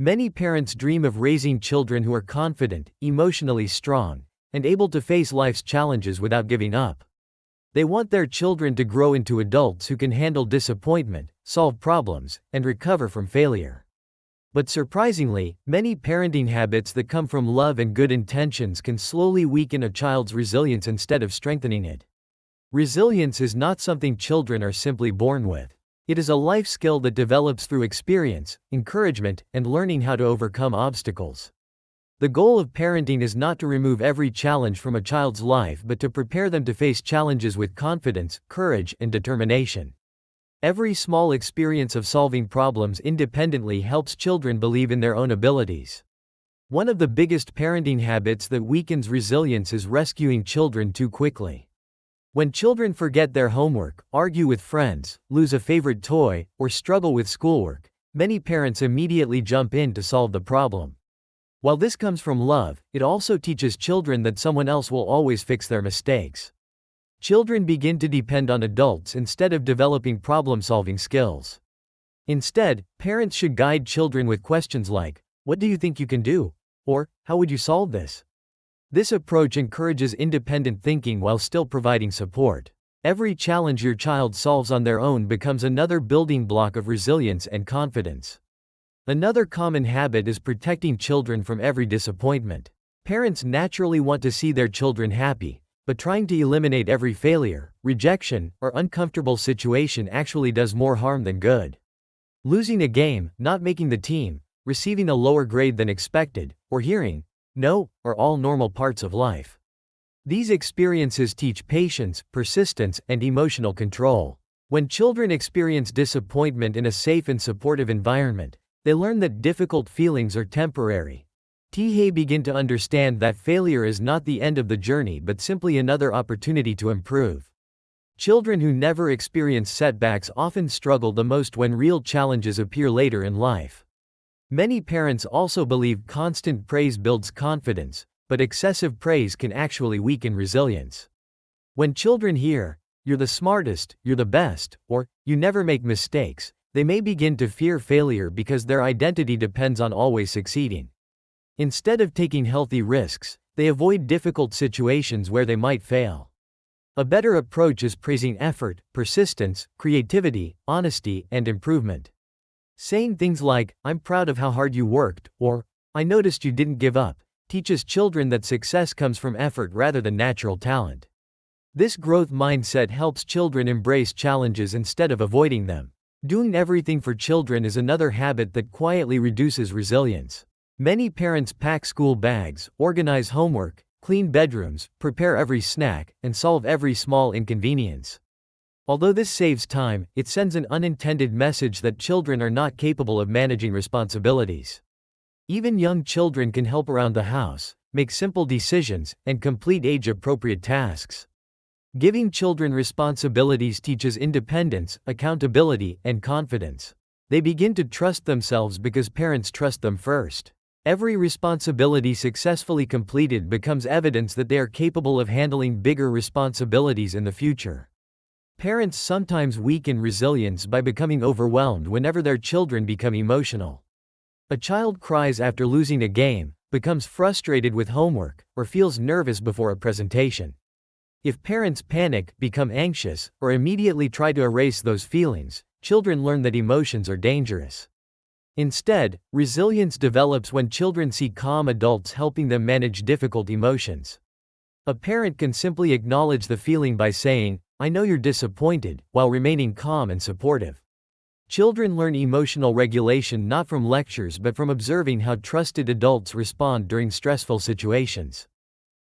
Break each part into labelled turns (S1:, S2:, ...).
S1: Many parents dream of raising children who are confident, emotionally strong, and able to face life's challenges without giving up. They want their children to grow into adults who can handle disappointment, solve problems, and recover from failure. But surprisingly, many parenting habits that come from love and good intentions can slowly weaken a child's resilience instead of strengthening it. Resilience is not something children are simply born with. It is a life skill that develops through experience, encouragement, and learning how to overcome obstacles. The goal of parenting is not to remove every challenge from a child's life but to prepare them to face challenges with confidence, courage, and determination. Every small experience of solving problems independently helps children believe in their own abilities. One of the biggest parenting habits that weakens resilience is rescuing children too quickly. When children forget their homework, argue with friends, lose a favorite toy, or struggle with schoolwork, many parents immediately jump in to solve the problem. While this comes from love, it also teaches children that someone else will always fix their mistakes. Children begin to depend on adults instead of developing problem-solving skills. Instead, parents should guide children with questions like, "What do you think you can do?" or "How would you solve this?" This approach encourages independent thinking while still providing support. Every challenge your child solves on their own becomes another building block of resilience and confidence. Another common habit is protecting children from every disappointment. Parents naturally want to see their children happy, but trying to eliminate every failure, rejection, or uncomfortable situation actually does more harm than good. Losing a game, not making the team, receiving a lower grade than expected, or hearing no are all normal parts of life. These experiences teach patience, persistence, and emotional control. When children experience disappointment in a safe and supportive environment, they learn that difficult feelings are temporary. They begin to understand that failure is not the end of the journey but simply another opportunity to improve. Children who never experience setbacks often struggle the most when real challenges appear later in life. Many parents also believe constant praise builds confidence, but excessive praise can actually weaken resilience. When children hear, "You're the smartest, you're the best," or "You never make mistakes," they may begin to fear failure because their identity depends on always succeeding. Instead of taking healthy risks, they avoid difficult situations where they might fail. A better approach is praising effort, persistence, creativity, honesty, and improvement. Saying things like, "I'm proud of how hard you worked," or "I noticed you didn't give up," teaches children that success comes from effort rather than natural talent. This growth mindset helps children embrace challenges instead of avoiding them. Doing everything for children is another habit that quietly reduces resilience. Many parents pack school bags, organize homework, clean bedrooms, prepare every snack, and solve every small inconvenience. Although this saves time, it sends an unintended message that children are not capable of managing responsibilities. Even young children can help around the house, make simple decisions, and complete age-appropriate tasks. Giving children responsibilities teaches independence, accountability, and confidence. They begin to trust themselves because parents trust them first. Every responsibility successfully completed becomes evidence that they are capable of handling bigger responsibilities in the future. Parents sometimes weaken resilience by becoming overwhelmed whenever their children become emotional. A child cries after losing a game, becomes frustrated with homework, or feels nervous before a presentation. If parents panic, become anxious, or immediately try to erase those feelings, children learn that emotions are dangerous. Instead, resilience develops when children see calm adults helping them manage difficult emotions. A parent can simply acknowledge the feeling by saying, "I know you're disappointed," while remaining calm and supportive. Children learn emotional regulation not from lectures but from observing how trusted adults respond during stressful situations.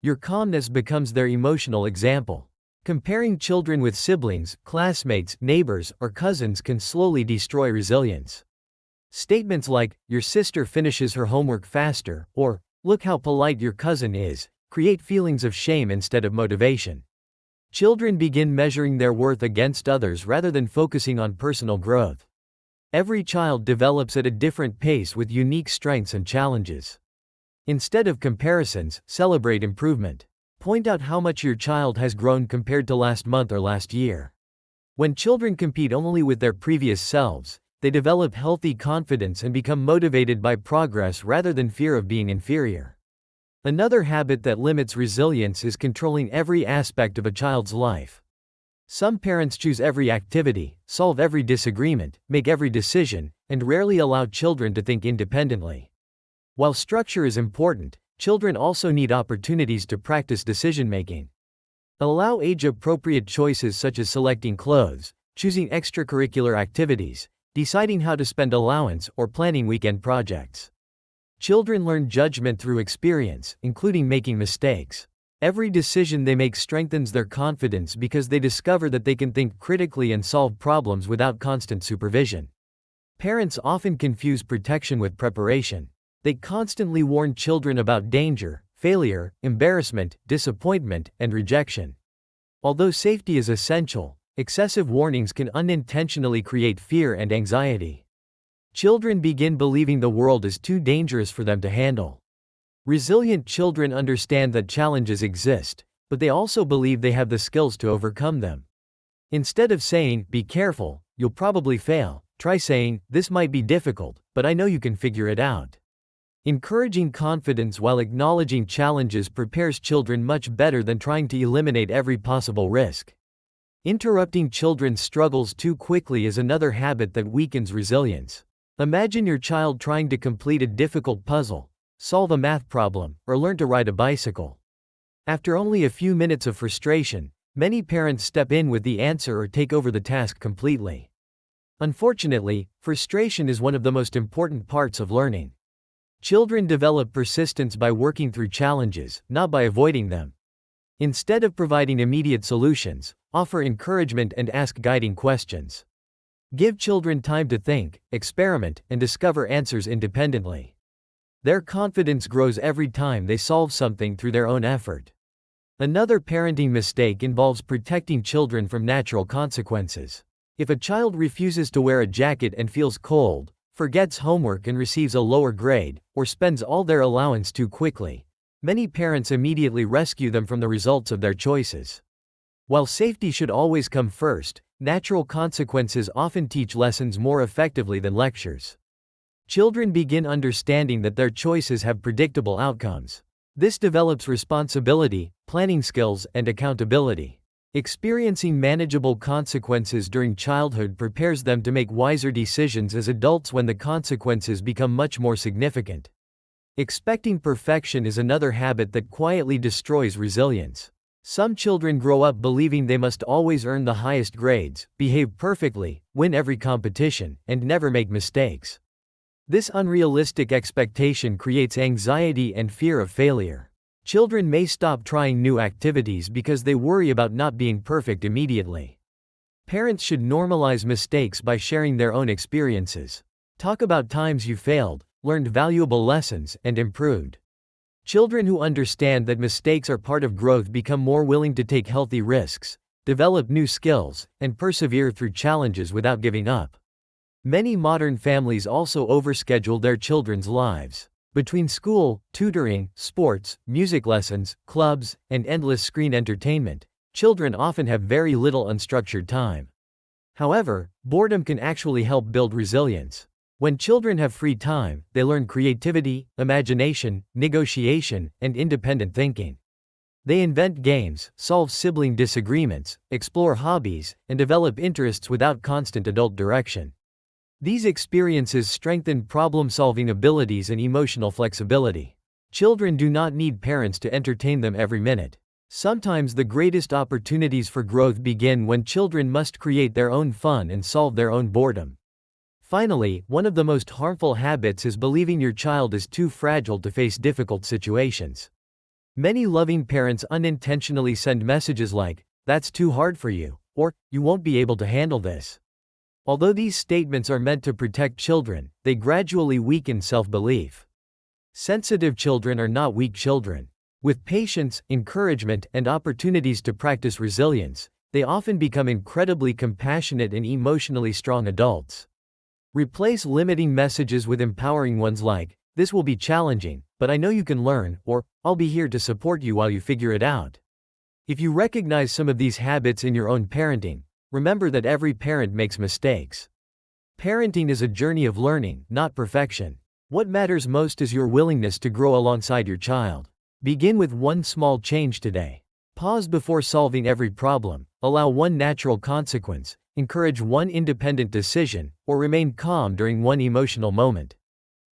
S1: Your calmness becomes their emotional example. Comparing children with siblings, classmates, neighbors, or cousins can slowly destroy resilience. Statements like, "Your sister finishes her homework faster," or "Look how polite your cousin is," create feelings of shame instead of motivation. Children begin measuring their worth against others rather than focusing on personal growth. Every child develops at a different pace with unique strengths and challenges. Instead of comparisons, celebrate improvement. Point out how much your child has grown compared to last month or last year. When children compete only with their previous selves, they develop healthy confidence and become motivated by progress rather than fear of being inferior. Another habit that limits resilience is controlling every aspect of a child's life. Some parents choose every activity, solve every disagreement, make every decision, and rarely allow children to think independently. While structure is important, children also need opportunities to practice decision-making. Allow age-appropriate choices such as selecting clothes, choosing extracurricular activities, deciding how to spend allowance, or planning weekend projects. Children learn judgment through experience, including making mistakes. Every decision they make strengthens their confidence because they discover that they can think critically and solve problems without constant supervision. Parents often confuse protection with preparation. They constantly warn children about danger, failure, embarrassment, disappointment, and rejection. Although safety is essential, excessive warnings can unintentionally create fear and anxiety. Children begin believing the world is too dangerous for them to handle. Resilient children understand that challenges exist, but they also believe they have the skills to overcome them. Instead of saying, "Be careful, you'll probably fail," try saying, "This might be difficult, but I know you can figure it out." Encouraging confidence while acknowledging challenges prepares children much better than trying to eliminate every possible risk. Interrupting children's struggles too quickly is another habit that weakens resilience. Imagine your child trying to complete a difficult puzzle, solve a math problem, or learn to ride a bicycle. After only a few minutes of frustration, many parents step in with the answer or take over the task completely. Unfortunately, frustration is one of the most important parts of learning. Children develop persistence by working through challenges, not by avoiding them. Instead of providing immediate solutions, offer encouragement and ask guiding questions. Give children time to think, experiment, and discover answers independently. Their confidence grows every time they solve something through their own effort. Another parenting mistake involves protecting children from natural consequences. If a child refuses to wear a jacket and feels cold, forgets homework and receives a lower grade, or spends all their allowance too quickly, many parents immediately rescue them from the results of their choices. While safety should always come first, natural consequences often teach lessons more effectively than lectures. Children begin understanding that their choices have predictable outcomes. This develops responsibility, planning skills, and accountability. Experiencing manageable consequences during childhood prepares them to make wiser decisions as adults when the consequences become much more significant. Expecting perfection is another habit that quietly destroys resilience. Some children grow up believing they must always earn the highest grades, behave perfectly, win every competition, and never make mistakes. This unrealistic expectation creates anxiety and fear of failure. Children may stop trying new activities because they worry about not being perfect immediately. Parents should normalize mistakes by sharing their own experiences. Talk about times you failed, learned valuable lessons, and improved. Children who understand that mistakes are part of growth become more willing to take healthy risks, develop new skills, and persevere through challenges without giving up. Many modern families also overschedule their children's lives. Between school, tutoring, sports, music lessons, clubs, and endless screen entertainment, children often have very little unstructured time. However, boredom can actually help build resilience. When children have free time, they learn creativity, imagination, negotiation, and independent thinking. They invent games, solve sibling disagreements, explore hobbies, and develop interests without constant adult direction. These experiences strengthen problem-solving abilities and emotional flexibility. Children do not need parents to entertain them every minute. Sometimes the greatest opportunities for growth begin when children must create their own fun and solve their own boredom. Finally, one of the most harmful habits is believing your child is too fragile to face difficult situations. Many loving parents unintentionally send messages like, "That's too hard for you," or "You won't be able to handle this." Although these statements are meant to protect children, they gradually weaken self-belief. Sensitive children are not weak children. With patience, encouragement, and opportunities to practice resilience, they often become incredibly compassionate and emotionally strong adults. Replace limiting messages with empowering ones like, "This will be challenging, but I know you can learn," or "I'll be here to support you while you figure it out." If you recognize some of these habits in your own parenting, remember that every parent makes mistakes. Parenting is a journey of learning, not perfection. What matters most is your willingness to grow alongside your child. Begin with one small change today. Pause before solving every problem, allow one natural consequence, encourage one independent decision, or remain calm during one emotional moment.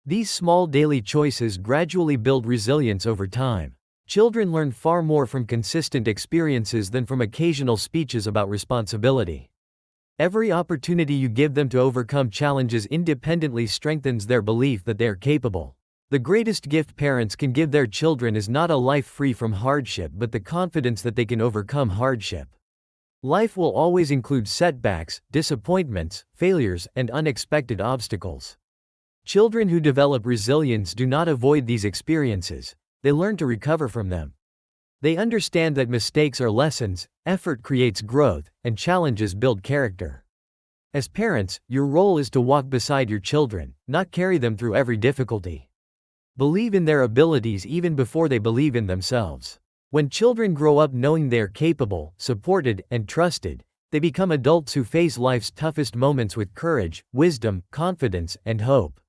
S1: These small daily choices gradually build resilience over time. Children learn far more from consistent experiences than from occasional speeches about responsibility. Every opportunity you give them to overcome challenges independently strengthens their belief that they are capable. The greatest gift parents can give their children is not a life free from hardship but the confidence that they can overcome hardship. Life will always include setbacks, disappointments, failures, and unexpected obstacles. Children who develop resilience do not avoid these experiences, they learn to recover from them. They understand that mistakes are lessons, effort creates growth, and challenges build character. As parents, your role is to walk beside your children, not carry them through every difficulty. Believe in their abilities even before they believe in themselves. When children grow up knowing they are capable, supported, and trusted, they become adults who face life's toughest moments with courage, wisdom, confidence, and hope.